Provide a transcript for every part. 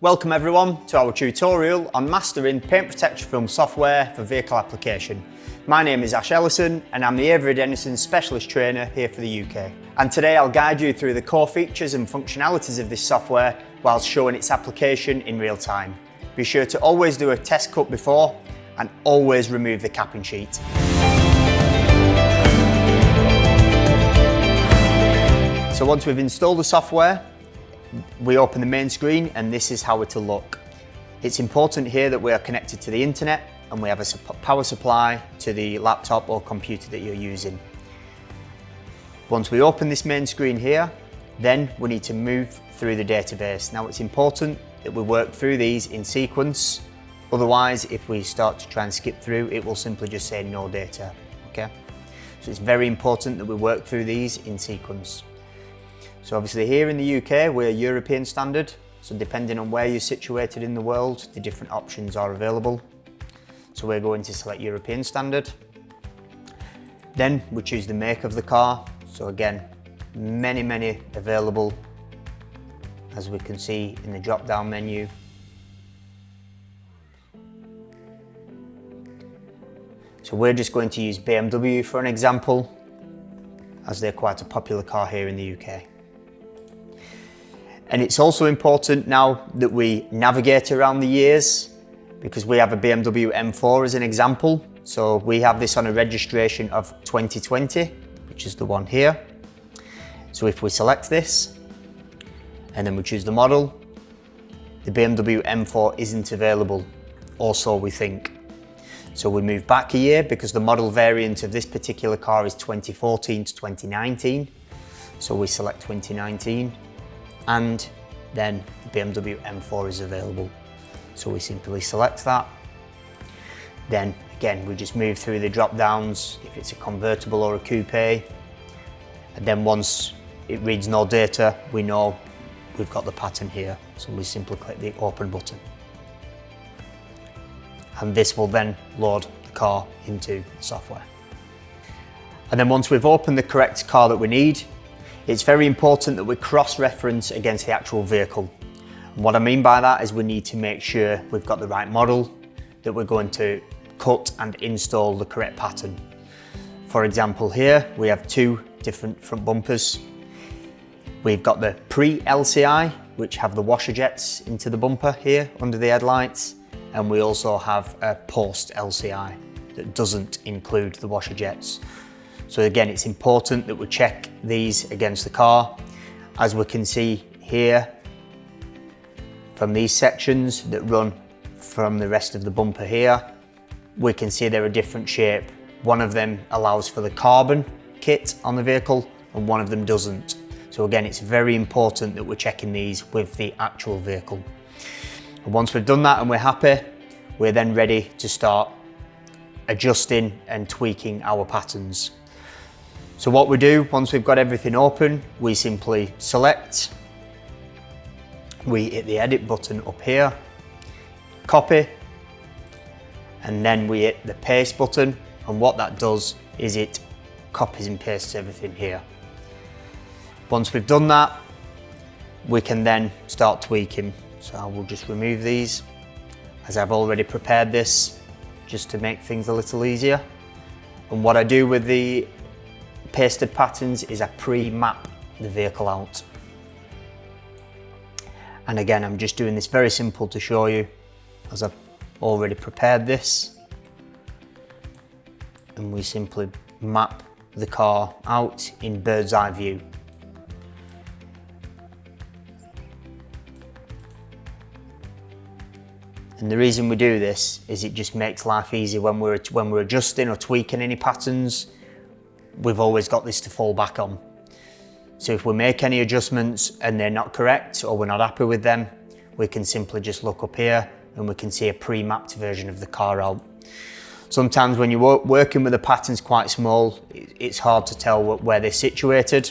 Welcome everyone to our tutorial on mastering paint protection film software for vehicle application. My name is Ash Ellison and I'm the Avery Dennison Specialist Trainer here for the UK. And today I'll guide you through the core features and functionalities of this software whilst showing its application in real time. Be sure to always do a test cut before and always remove the capping sheet. So once we've installed the software, we open the main screen and this is how it'll look. It's important here that we are connected to the internet and we have a power supply to the laptop or computer that you're using. Once we open this main screen here, then we need to move through the database. Now it's important that we work through these in sequence, otherwise if we start to try and skip through, it will simply just say no data, okay? So it's very important that we work through these in sequence. So obviously here in the UK, we're European standard. So depending on where you're situated in the world, the different options are available. So we're going to select European standard. Then we choose the make of the car. So again, many available, as we can see in the drop-down menu. So we're just going to use BMW for an example, as they're quite a popular car here in the UK. And it's also important now that we navigate around the years, because we have a BMW M4 as an example. So we have this on a registration of 2020, which is the one here. So if we select this and then we choose the model, the BMW M4 isn't available, or so we think. So we move back a year because the model variant of this particular car is 2014 to 2019. So we select 2019. And then the BMW M4 is available. So we simply select that. Then again, we just move through the drop downs if it's a convertible or a coupe. And then once it reads no data, we know we've got the pattern here. So we simply click the open button. And this will then load the car into the software. And then once we've opened the correct car that we need, it's very important that we cross-reference against the actual vehicle. And what I mean by that is we need to make sure we've got the right model, that we're going to cut and install the correct pattern. For example, here we have two different front bumpers. We've got the pre-LCI, which have the washer jets into the bumper here under the headlights, and we also have a post-LCI that doesn't include the washer jets. So again, it's important that we check these against the car. As we can see here, from these sections that run from the rest of the bumper here, we can see they're a different shape. One of them allows for the carbon kit on the vehicle and one of them doesn't. So again, it's very important that we're checking these with the actual vehicle. And once we've done that and we're happy, we're then ready to start adjusting and tweaking our patterns. So what we do, once we've got everything open, we simply select, we hit the edit button up here, copy, and then we hit the paste button, and what that does is it copies and pastes everything here. Once we've done that, we can then start tweaking. So I will just remove these, as I've already prepared this, just to make things a little easier. And what I do with the pasted patterns is I pre-map the vehicle out. And again, I'm just doing this very simple to show you, as I've already prepared this. And we simply map the car out in bird's eye view. And the reason we do this is it just makes life easy when we're adjusting or tweaking any patterns. We've always got this to fall back on. So if we make any adjustments and they're not correct or we're not happy with them, we can simply just look up here and we can see a pre-mapped version of the car out. Sometimes when you're working with the patterns quite small, it's hard to tell where they're situated.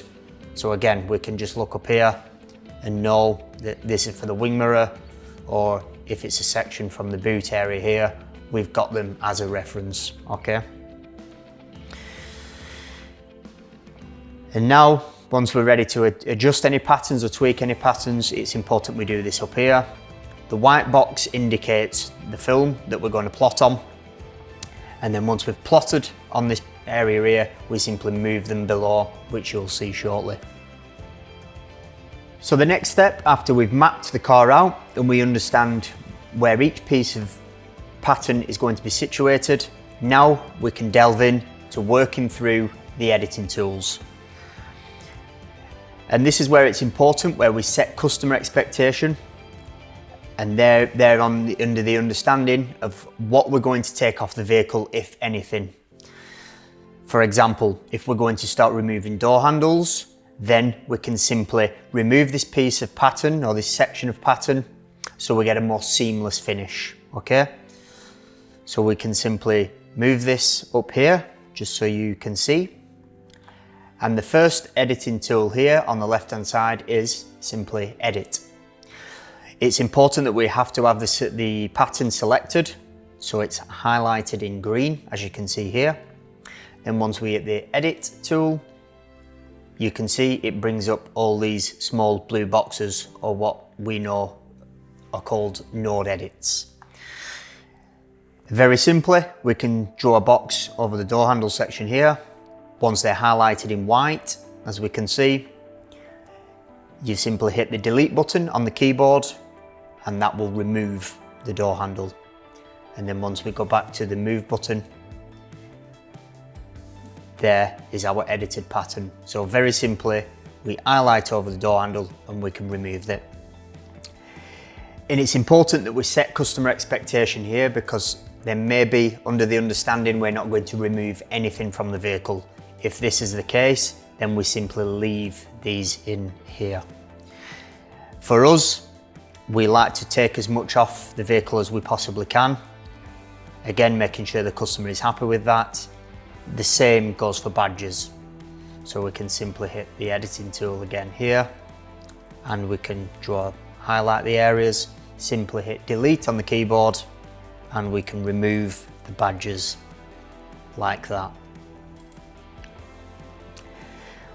So again, we can just look up here and know that this is for the wing mirror, or if it's a section from the boot area here, we've got them as a reference, okay? And now, once we're ready to adjust any patterns or tweak any patterns, it's important we do this up here. The white box indicates the film that we're going to plot on. And then once we've plotted on this area here, we simply move them below, which you'll see shortly. So the next step, after we've mapped the car out and we understand where each piece of pattern is going to be situated, now we can delve in to working through the editing tools. And this is where it's important, where we set customer expectation, and they're under the understanding of what we're going to take off the vehicle, if anything. For example, if we're going to start removing door handles, then we can simply remove this piece of pattern or this section of pattern so we get a more seamless finish, okay? So we can simply move this up here just so you can see. And the first editing tool here on the left hand side is simply edit. It's important that we have to have the pattern selected, so it's highlighted in green, as you can see here. Then once we hit the edit tool, you can see it brings up all these small blue boxes, or what we know are called node edits. Very simply, we can draw a box over the door handle section here. Once they're highlighted in white, as we can see, you simply hit the delete button on the keyboard and that will remove the door handle. And then once we go back to the move button, there is our edited pattern. So very simply, we highlight over the door handle and we can remove it. And it's important that we set customer expectation here, because they may be under the understanding we're not going to remove anything from the vehicle. If this is the case, then we simply leave these in here. For us, we like to take as much off the vehicle as we possibly can. Again, making sure the customer is happy with that. The same goes for badges. So we can simply hit the editing tool again here, and we can highlight the areas, simply hit delete on the keyboard, and we can remove the badges like that.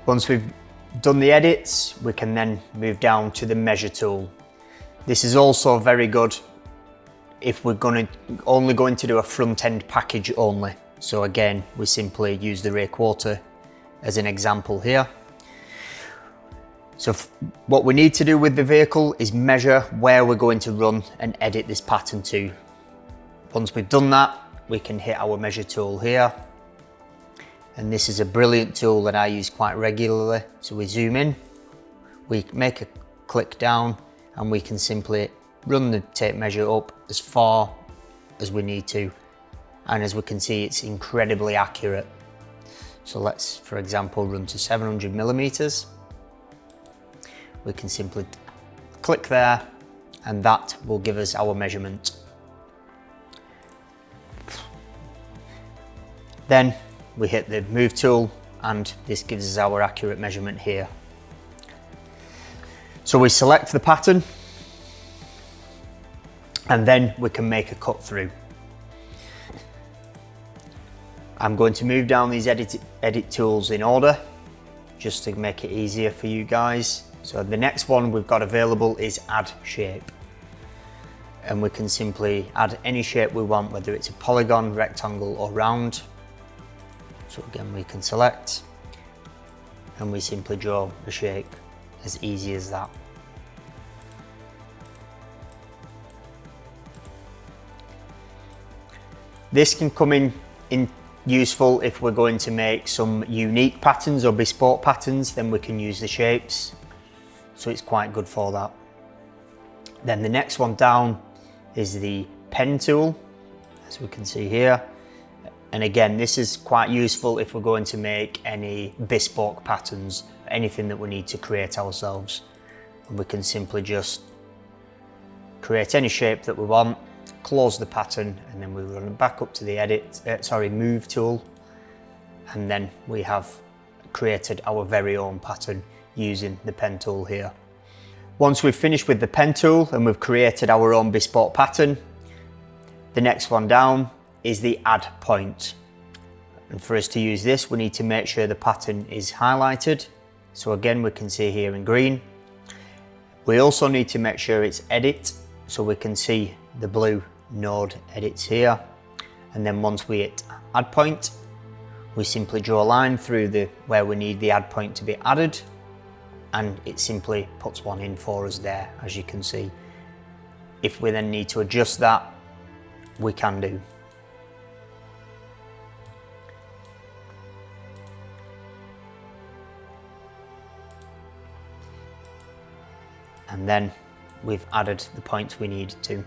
Once we've done the edits, we can then move down to the measure tool. This is also very good if we're only going to do a front end package only. So again, we simply use the rear quarter as an example here. So what we need to do with the vehicle is measure where we're going to run and edit this pattern to. Once we've done that, we can hit our measure tool here. And this is a brilliant tool that I use quite regularly. So we zoom in, we make a click down, and we can simply run the tape measure up as far as we need to. And as we can see, it's incredibly accurate. So let's, for example, run to 700 millimeters. We can simply click there, and that will give us our measurement. Then we hit the move tool, and this gives us our accurate measurement here. So we select the pattern, and then we can make a cut through. I'm going to move down these edit tools in order, just to make it easier for you guys. So the next one we've got available is add shape. And we can simply add any shape we want, whether it's a polygon, rectangle, or round. So again, we can select, and we simply draw a shape, as easy as that. This can come in useful if we're going to make some unique patterns or bespoke patterns, then we can use the shapes. So it's quite good for that. Then the next one down is the pen tool, as we can see here. And again, this is quite useful if we're going to make any bespoke patterns, anything that we need to create ourselves. And we can simply just create any shape that we want, close the pattern, and then we run back up to the move tool. And then we have created our very own pattern using the pen tool here. Once we've finished with the pen tool and we've created our own bespoke pattern, the next one down is the add point. And for us to use this, we need to make sure the pattern is highlighted. So again, we can see here in green. We also need to make sure it's edit so we can see the blue node edits here. And then once we hit add point, we simply draw a line through where we need the add point to be added, and it simply puts one in for us there, as you can see. If we then need to adjust that, we can do. And then we've added the points we need to.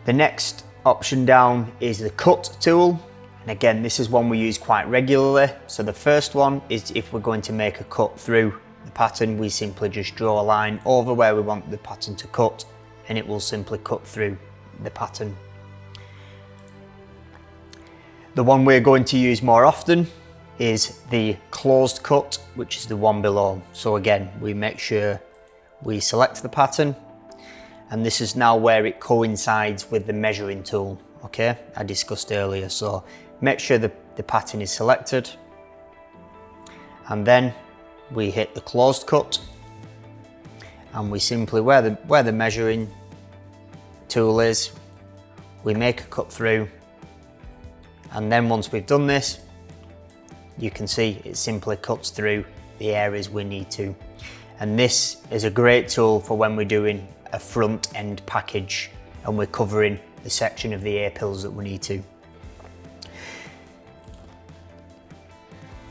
The next option down is the cut tool. And again, this is one we use quite regularly. So the first one is if we're going to make a cut through the pattern, we simply just draw a line over where we want the pattern to cut, and it will simply cut through the pattern. The one we're going to use more often is the closed cut, which is the one below. So again, we make sure we select the pattern, and this is now where it coincides with the measuring tool, okay, I discussed earlier. So make sure the pattern is selected, and then we hit the closed cut, and we simply, where the measuring tool is, we make a cut through, and then once we've done this, you can see it simply cuts through the areas we need to. And this is a great tool for when we're doing a front end package and we're covering the section of the A-pills that we need to.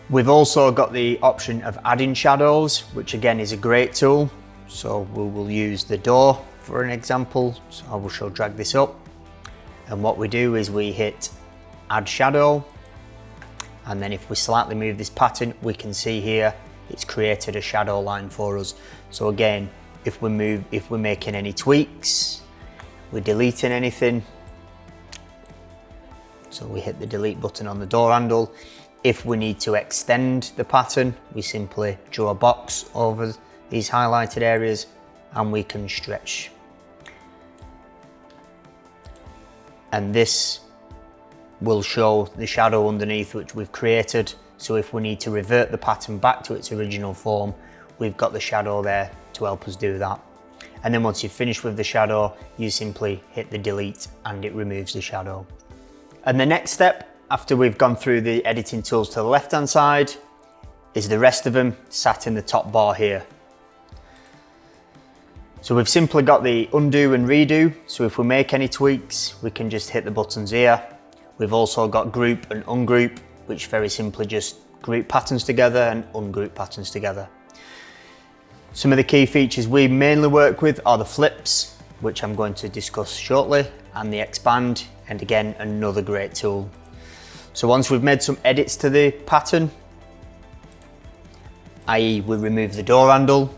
We've also got the option of adding shadows, which again is a great tool. So we will use the door for an example. So I will drag this up, and what we do is we hit add shadow, and then if we slightly move this pattern, we can see here it's created a shadow line for us. So again, if we're making any tweaks, we're deleting anything, so we hit the delete button on the door handle. If we need to extend the pattern, we simply draw a box over these highlighted areas and we can stretch. And this will show the shadow underneath which we've created. So if we need to revert the pattern back to its original form, we've got the shadow there to help us do that. And then once you've finished with the shadow, you simply hit the delete and it removes the shadow. And the next step, after we've gone through the editing tools to the left hand side, is the rest of them sat in the top bar here. So we've simply got the undo and redo. So if we make any tweaks, we can just hit the buttons here. We've also got group and ungroup, which very simply just group patterns together and ungroup patterns together. Some of the key features we mainly work with are the flips, which I'm going to discuss shortly, and the expand, and again, another great tool. So once we've made some edits to the pattern, i.e. we remove the door handle,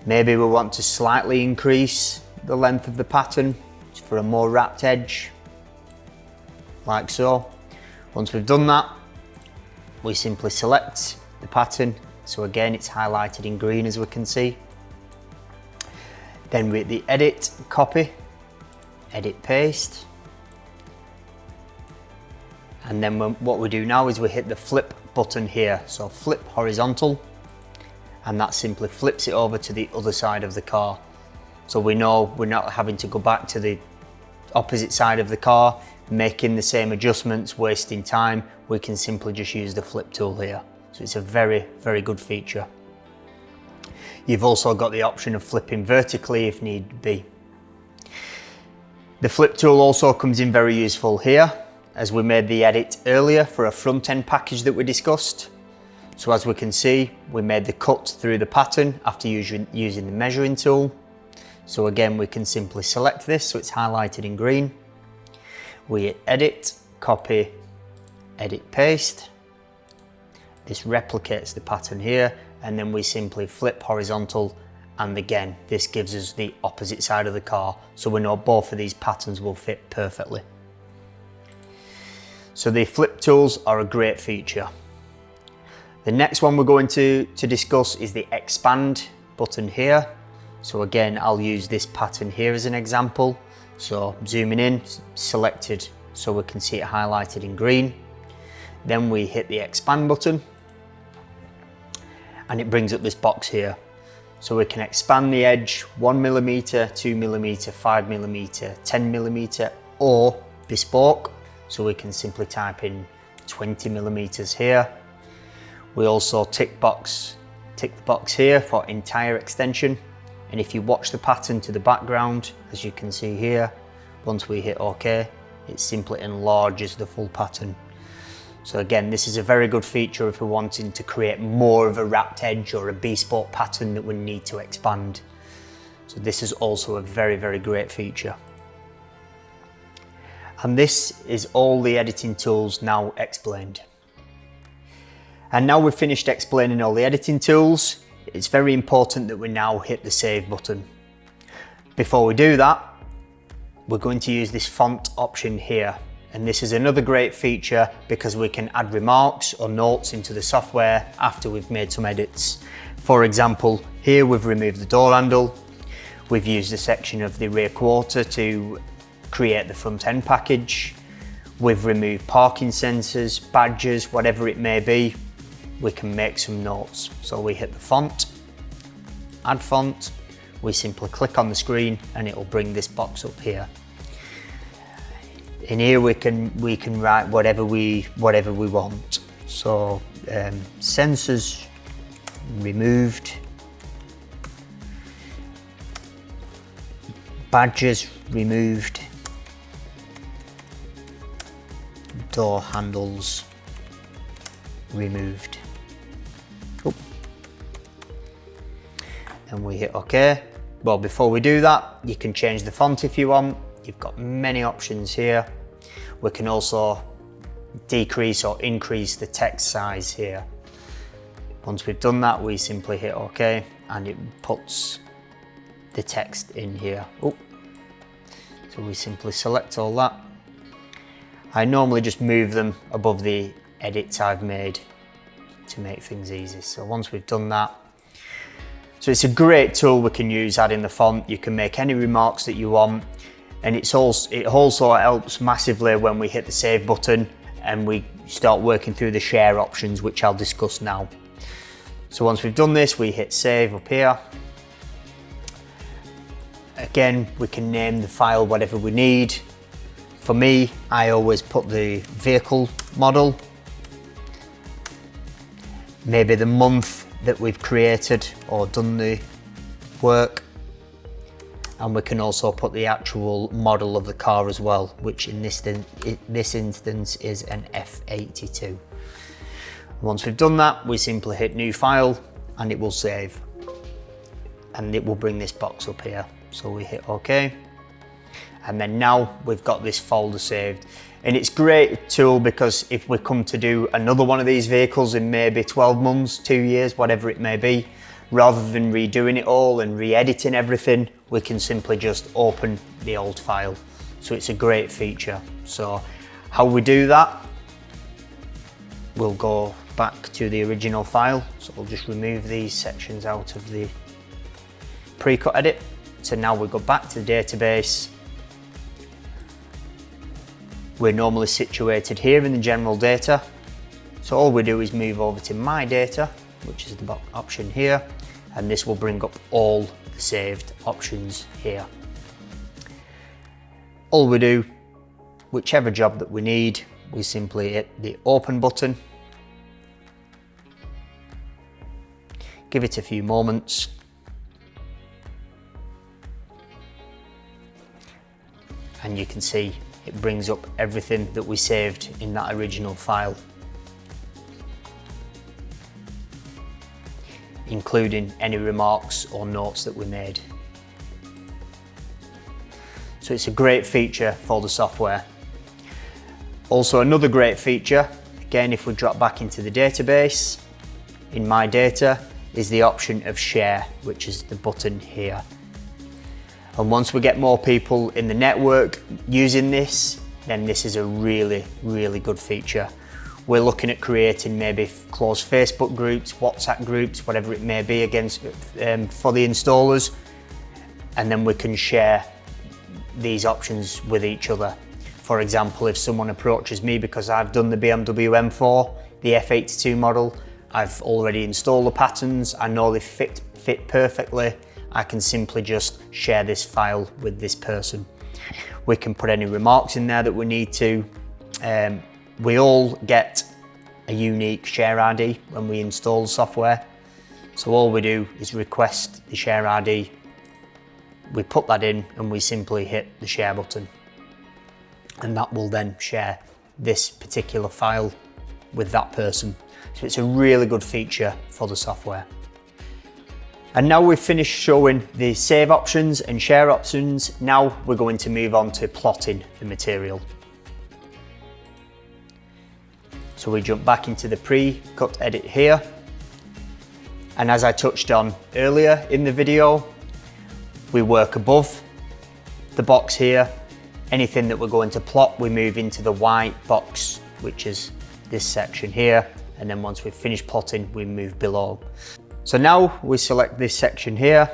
maybe we want to slightly increase the length of the pattern for a more wrapped edge, like so. Once we've done that, we simply select the pattern. So again, it's highlighted in green as we can see. Then we hit the edit, copy, edit, paste. And then what we do now is we hit the flip button here. So flip horizontal, and that simply flips it over to the other side of the car. So we know we're not having to go back to the opposite side of the car, making the same adjustments, wasting time. We can simply just use the flip tool here. So it's a very, very good feature. You've also got the option of flipping vertically if need be. The flip tool also comes in very useful here, as we made the edit earlier for a front end package that we discussed. So as we can see, we made the cut through the pattern after using the measuring tool. So again, we can simply select this, so it's highlighted in green. We hit edit, copy, edit, paste. This replicates the pattern here, and then we simply flip horizontal, and again, this gives us the opposite side of the car, so we know both of these patterns will fit perfectly. So the flip tools are a great feature. The next one we're going to discuss is the expand button here. So again, I'll use this pattern here as an example. So zooming in, selected so we can see it highlighted in green. Then we hit the expand button, and it brings up this box here. So we can expand the edge 1mm, 2mm, 5mm, 10mm, or bespoke. So we can simply type in 20mm here. We also tick the box here for entire extension. And if you watch the pattern to the background, as you can see here, once we hit OK, it simply enlarges the full pattern. So again, this is a very good feature if we're wanting to create more of a wrapped edge or a bespoke pattern that we need to expand. So this is also a very, very great feature. And this is all the editing tools now explained. And now we've finished explaining all the editing tools, it's very important that we now hit the save button. Before we do that, we're going to use this font option here. And this is another great feature because we can add remarks or notes into the software after we've made some edits. For example, here we've removed the door handle. We've used a section of the rear quarter to create the front end package. We've removed parking sensors, badges, whatever it may be. We can make some notes. So we hit the font, add font. We simply click on the screen and it will bring this box up here. In here we can write whatever we want. So sensors removed, badges removed, door handles removed. Oh. And we hit OK. Well, before we do that, you can change the font if you want. You've got many options here. We can also decrease or increase the text size here. Once we've done that, we simply hit OK and it puts the text in here. Oh. So we simply select all that. I normally just move them above the edits I've made to make things easy. So once we've done that, so it's a great tool we can use adding the font. You can make any remarks that you want. And it also helps massively when we hit the save button and we start working through the share options, which I'll discuss now. So once we've done this, we hit save up here. Again, we can name the file whatever we need. For me, I always put the vehicle model, maybe the month that we've created or done the work. And we can also put the actual model of the car as well, which in this instance is an F82. Once we've done that, we simply hit new file and it will save. And it will bring this box up here. So we hit OK. And then now we've got this folder saved. And it's a great tool because if we come to do another one of these vehicles in maybe 12 months, 2 years, whatever it may be, rather than redoing it all and re-editing everything, we can simply just open the old file. So it's a great feature. So how we do that, we'll go back to the original file. So we'll just remove these sections out of the pre-cut edit. So now we go back to the database. We're normally situated here in the general data. So all we do is move over to my data, which is the option here. And this will bring up all the saved options here. All we do, whichever job that we need, we simply hit the open button. Give it a few moments. And you can see it brings up everything that we saved in that original file, including any remarks or notes that we made. So it's a great feature for the software. Also another great feature, again if we drop back into the database, in my data is the option of share, which is the button here. And once we get more people in the network using this, then this is a really, really good feature. We're looking at creating maybe closed Facebook groups, WhatsApp groups, whatever it may be for the installers. And then we can share these options with each other. For example, if someone approaches me because I've done the BMW M4, the F82 model, I've already installed the patterns, I know they fit perfectly, I can simply just share this file with this person. We can put any remarks in there that we need to. We all get a unique share ID when we install the software. So all we do is request the share ID, we put that in and we simply hit the share button. And that will then share this particular file with that person. So it's a really good feature for the software. And now we've finished showing the save options and share options, now we're going to move on to plotting the material. So we jump back into the pre-cut edit here. And as I touched on earlier in the video, we work above the box here. Anything that we're going to plot, we move into the white box, which is this section here. And then once we've finished plotting, we move below. So now we select this section here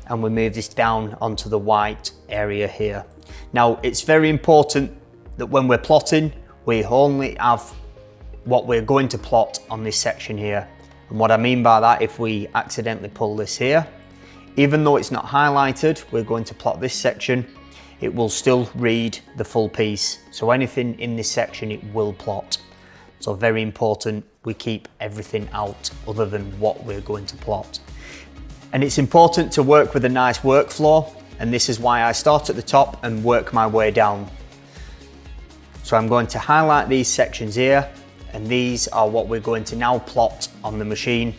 and we move this down onto the white area here. Now it's very important that when we're plotting, we only have what we're going to plot on this section here. And what I mean by that, if we accidentally pull this here, even though it's not highlighted, we're going to plot this section, it will still read the full piece. So anything in this section, it will plot. So very important, we keep everything out other than what we're going to plot. And it's important to work with a nice workflow, and this is why I start at the top and work my way down. So I'm going to highlight these sections here, and these are what we're going to now plot on the machine,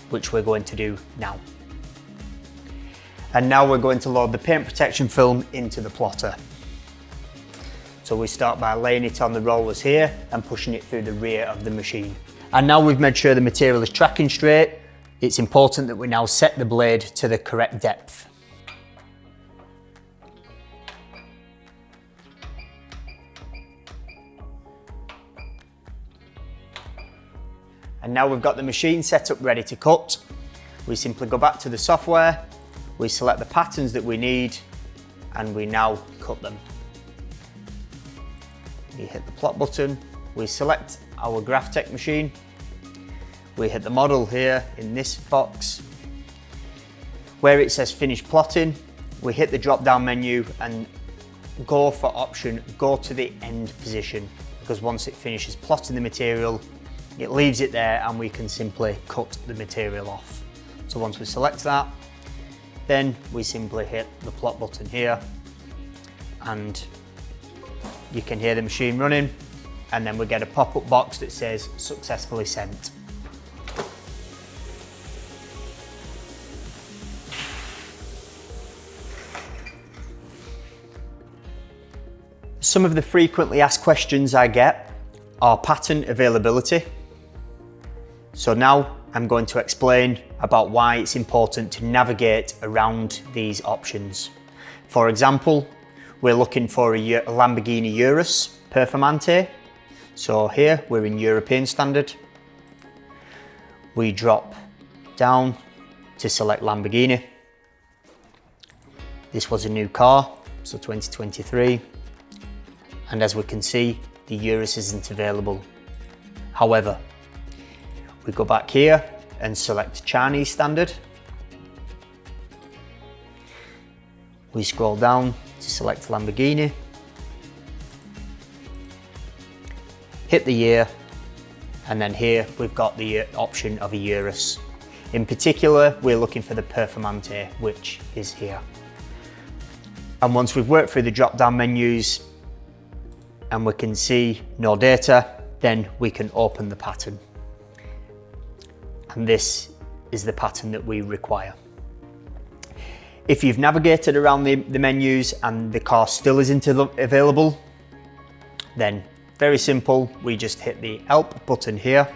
which we're going to do now. And now we're going to load the paint protection film into the plotter. So we start by laying it on the rollers here and pushing it through the rear of the machine. And now we've made sure the material is tracking straight, it's important that we now set the blade to the correct depth. And now we've got the machine set up ready to cut. We simply go back to the software, we select the patterns that we need, and we now cut them. We hit the plot button, we select our Graphtec machine, we hit the model here in this box. Where it says finish plotting, we hit the drop down menu and go for option, go to the end position, because once it finishes plotting the material, it leaves it there and we can simply cut the material off. So once we select that, then we simply hit the plot button here and you can hear the machine running, and then we get a pop-up box that says successfully sent. Some of the frequently asked questions I get are pattern availability. So now I'm going to explain about why it's important to navigate around these options. For example, we're looking for a Lamborghini Urus Performante. So here we're in European standard. We drop down to select Lamborghini. This was a new car, so 2023. And as we can see, the Urus isn't available. However, we go back here and select Chinese standard. We scroll down to select Lamborghini, hit the year, and then here we've got the option of a Urus. In particular, we're looking for the Performante, which is here. And once we've worked through the drop-down menus and we can see no data, then we can open the pattern. And this is the pattern that we require. If you've navigated around the menus and the car still isn't available, then very simple, we just hit the help button here.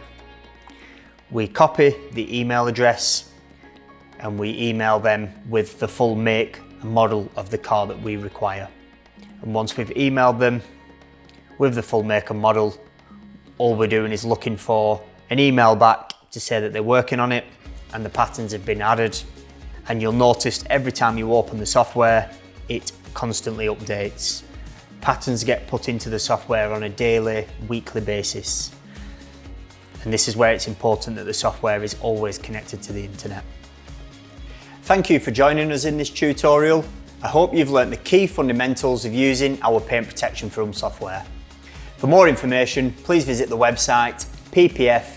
We copy the email address and we email them with the full make and model of the car that we require. And once we've emailed them with the full make and model, all we're doing is looking for an email back to say that they're working on it and the patterns have been added. And you'll notice every time you open the software, it constantly updates. Patterns get put into the software on a daily, weekly basis. And this is where it's important that the software is always connected to the internet. Thank you for joining us in this tutorial. I hope you've learnt the key fundamentals of using our paint protection film software. For more information, please visit the website ppfad.eu.